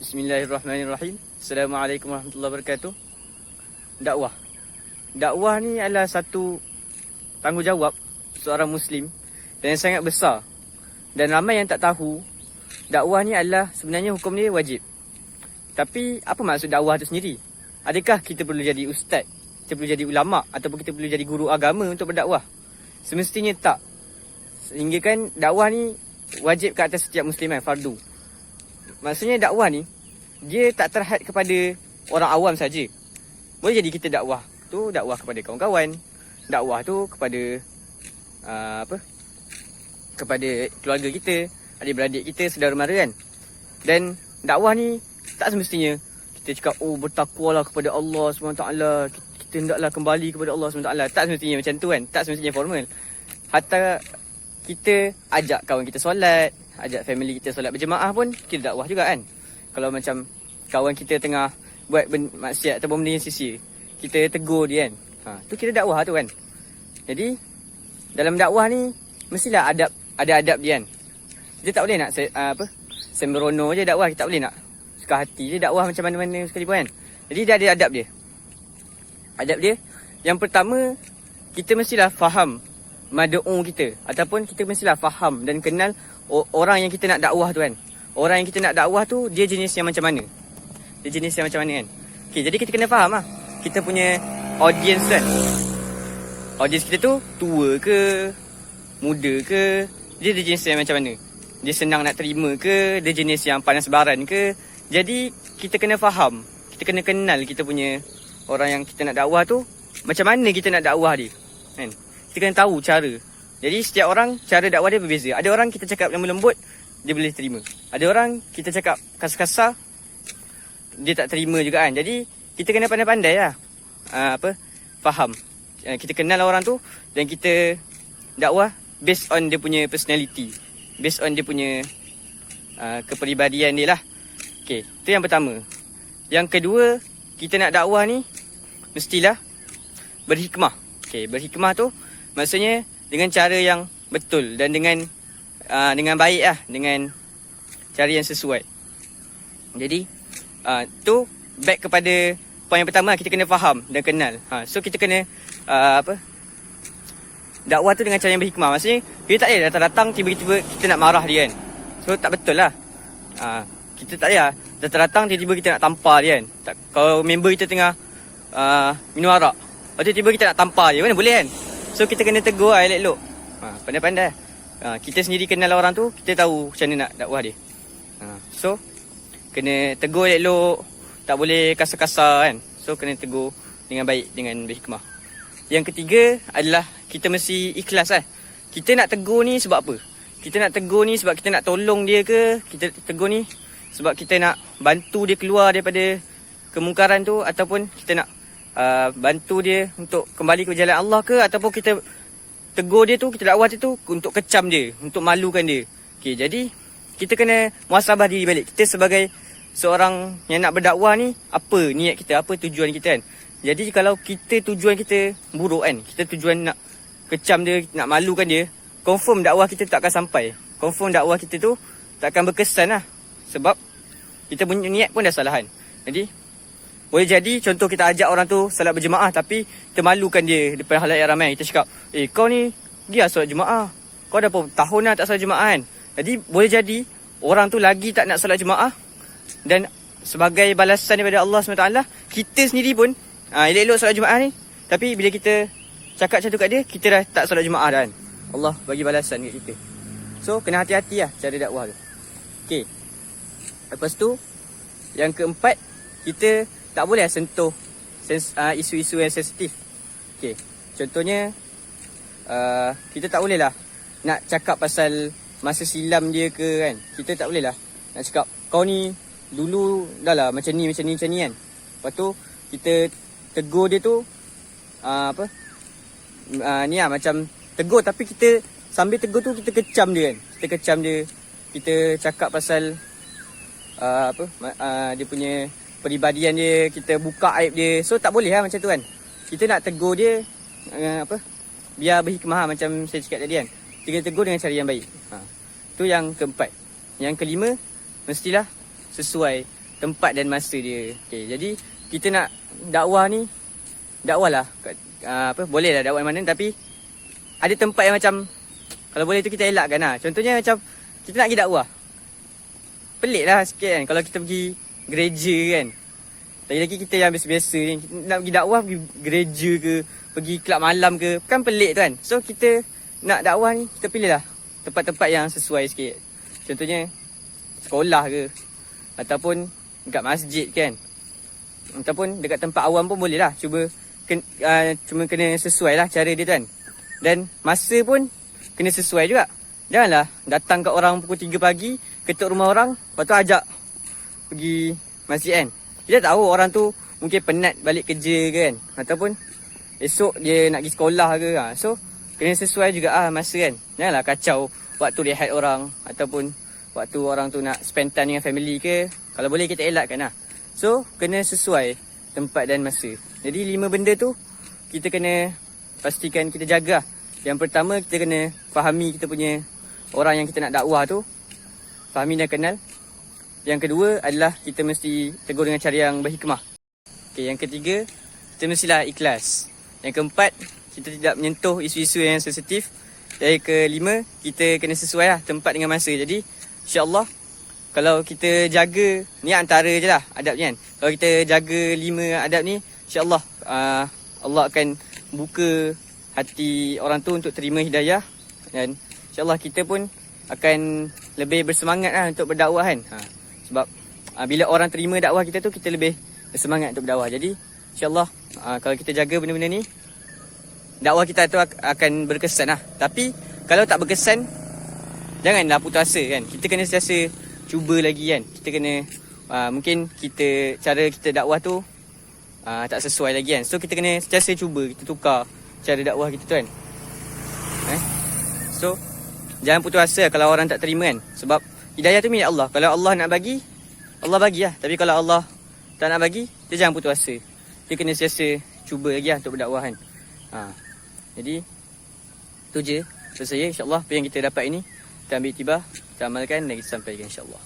Bismillahirrahmanirrahim. Assalamualaikum warahmatullahi wabarakatuh. Dakwah. Dakwah ni adalah satu tanggungjawab seorang Muslim dan yang sangat besar. Dan ramai yang tak tahu dakwah ni adalah sebenarnya hukum dia wajib. Tapi apa maksud dakwah tu sendiri? Adakah kita perlu jadi ustaz? Kita perlu jadi ulama? Ataupun kita perlu jadi guru agama untuk berdakwah? Semestinya tak. Sehingga kan dakwah ni wajib ke atas setiap Muslim, fardu. Maksudnya dakwah ni dia tak terhad kepada orang awam saja. Boleh jadi kita dakwah tu dakwah kepada kawan-kawan, dakwah tu kepada kepada keluarga kita, adik-beradik kita, saudara mara kan. Dan dakwah ni tak semestinya kita cakap bertakwalah kepada Allah SWT, kita hendaklah kembali kepada Allah SWT. Tak semestinya macam tu kan. Tak semestinya formal. Hatta kita ajak kawan kita solat, ajak family kita solat berjemaah pun kita dakwah juga kan. Kalau macam kawan kita tengah buat maksiat atau benda yang sia-sia, kita tegur dia kan. Tu kita dakwah tu kan. Jadi dalam dakwah ni mestilah ada adab dia kan. Kita tak boleh nak sembrono je dakwah, kita tak boleh nak suka hati je dakwah macam mana-mana sekalipun kan. Jadi dia ada adab dia. Adab dia yang pertama, kita mestilah faham mad'u kita, ataupun kita mestilah faham dan kenal orang yang kita nak dakwah tu kan. Orang yang kita nak dakwah tu dia jenis yang macam mana? Dia jenis yang macam mana kan? Okay, jadi kita kena faham lah kita punya audience kan. Audience kita tu tua ke, muda ke, dia jenis yang macam mana? Dia senang nak terima ke, dia jenis yang panas baran ke? Jadi kita kena faham, kita kena kenal kita punya orang yang kita nak dakwah tu macam mana kita nak dakwah dia kan? Kita kena tahu cara. Jadi setiap orang cara dakwah dia berbeza. Ada orang kita cakap lembut-lembut, dia boleh terima. Ada orang kita cakap kasar-kasar, dia tak terima juga kan. Jadi kita kena pandai-pandai lah faham. Kita kenal orang tu dan kita dakwah based on dia punya personality, based on dia punya kepribadian dia lah. Okay, itu yang pertama. Yang kedua, kita nak dakwah ni mestilah berhikmah. Okay, berhikmah tu maksudnya dengan cara yang betul dan dengan baik lah, dengan cara yang sesuai. Jadi tu back kepada poin yang pertama, kita kena faham dan kenal. So kita kena dakwah tu dengan cara yang berhikmah. Maksudnya kita tak boleh datang-datang tiba-tiba kita nak marah dia kan. So tak betul lah. Kita tak boleh datang-datang tiba-tiba kita nak tampar dia kan. Kalau member kita tengah minum arak, lepas tu tiba kita nak tampar dia, mana boleh kan. So kita kena tegur elok-elok. Pandai-pandai. Kita sendiri kenal orang tu, kita tahu macam mana nak dakwah dia. So kena tegur elok-elok, tak boleh kasar-kasar kan. So kena tegur dengan baik, dengan berhikmah. Yang ketiga adalah kita mesti ikhlas kan. Kita nak tegur ni sebab apa? Kita nak tegur ni sebab kita nak tolong dia ke? Kita tegur ni sebab kita nak bantu dia keluar daripada kemungkaran tu, ataupun kita nak bantu dia untuk kembali ke jalan Allah ke, ataupun kita tegur dia tu, kita dakwah dia tu untuk kecam dia, untuk malukan dia. Okay, jadi kita kena muhasabah diri balik. Kita sebagai seorang yang nak berdakwah ni, apa niat kita, apa tujuan kita kan. Jadi kalau kita tujuan kita buruk kan, kita tujuan nak kecam dia, nak malukan dia, confirm dakwah kita tak akan sampai. Confirm dakwah kita tu tak akan berkesan lah. Sebab kita punya niat pun dah salahan. Jadi boleh jadi contoh kita ajak orang tu salat berjemaah tapi kita malukan dia depan halayak ramai. Kita cakap, kau ni dia solat jemaah, kau dah berapa tahun dah tak solat jemaah kan. Jadi boleh jadi orang tu lagi tak nak solat jemaah, dan sebagai balasan daripada Allah SWT, kita sendiri pun elok-elok solat jemaah ni, tapi bila kita cakap macam tu kat dia, kita dah tak solat jemaah dah kan. Allah bagi balasan kat kita. So kena hati-hati lah cara dakwah tu. Okay, lepas tu yang keempat, kita tak boleh sentuh isu-isu yang sensitif. Okay, contohnya kita tak boleh lah nak cakap pasal masa silam dia ke kan. Kita tak boleh lah nak cakap kau ni dulu dah lah macam ni kan. Lepas tu kita tegur dia tu ni lah macam tegur, tapi kita sambil tegur tu kita kecam dia kan. Kita kecam dia, kita cakap pasal dia punya peribadian dia, kita buka aib dia. So tak boleh lah macam tu kan. Kita nak tegur dia biar berhikmah macam saya cakap tadi kan. Kita tegur dengan cara yang baik. Tu yang keempat. Yang kelima, mestilah sesuai tempat dan masa dia. Okey, jadi kita nak dakwah ni, dakwah lah boleh lah dakwah mana, tapi ada tempat yang macam kalau boleh tu kita elakkan lah. Contohnya macam kita nak pergi dakwah, pelik lah sikit kan kalau kita pergi gereja kan. Lagi-lagi kita yang biasa-biasa ni, nak pergi dakwah, pergi gereja ke, pergi kelab malam ke, kan pelik tu kan. So kita nak dakwah ni, kita pilih lah tempat-tempat yang sesuai sikit. Contohnya sekolah ke, ataupun dekat masjid kan, ataupun dekat tempat awam pun boleh lah. Cuma kena sesuai lah cara dia tu kan. Dan masa pun kena sesuai juga. Janganlah datang kat orang pukul 3 pagi, ketuk rumah orang, lepas tu ajak pergi masjid kan. Kita tahu orang tu mungkin penat balik kerja kan, ataupun esok dia nak pergi sekolah ke. So kena sesuai juga masa kan. Janganlah kacau waktu rehat orang, ataupun waktu orang tu nak spend time dengan family ke. Kalau boleh kita elakkan lah. So kena sesuai tempat dan masa. Jadi 5 benda tu kita kena pastikan kita jaga. Yang pertama, kita kena fahami kita punya orang yang kita nak dakwah tu, fahami dan kenal. Yang kedua adalah kita mesti tegur dengan cara yang berhikmah. Okay, yang ketiga, kita mestilah ikhlas. Yang keempat, kita tidak menyentuh isu-isu yang sensitif. Yang kelima, kita kena sesuai lah tempat dengan masa. Jadi insyaAllah kalau kita jaga, ni antara je lah adab ni kan. Kalau kita jaga 5 adab ni, insyaAllah Allah akan buka hati orang tu untuk terima hidayah. Dan insyaAllah kita pun akan lebih bersemangat lah untuk berdakwah kan. Sebab bila orang terima dakwah kita tu, kita lebih bersemangat untuk berdakwah. Jadi insyaAllah kalau kita jaga benda-benda ni, dakwah kita tu akan berkesan lah. Tapi kalau tak berkesan, janganlah putus asa kan. Kita kena sentiasa cuba lagi kan. Kita kena mungkin cara kita dakwah tu tak sesuai lagi kan. So kita kena sentiasa cuba, kita tukar cara dakwah kita tu kan. So jangan putus asa kalau orang tak terima kan. Sebab hidayah tu milik Allah. Kalau Allah nak bagi, Allah bagi lah. Tapi kalau Allah tak nak bagi, dia jangan putus asa. Dia kena sentiasa cuba lagi lah untuk berdakwah kan. Jadi tu je untuk saya. InsyaAllah apa yang kita dapat ini kita ambil tiba, kita amalkan dan kita sampaikan insyaAllah.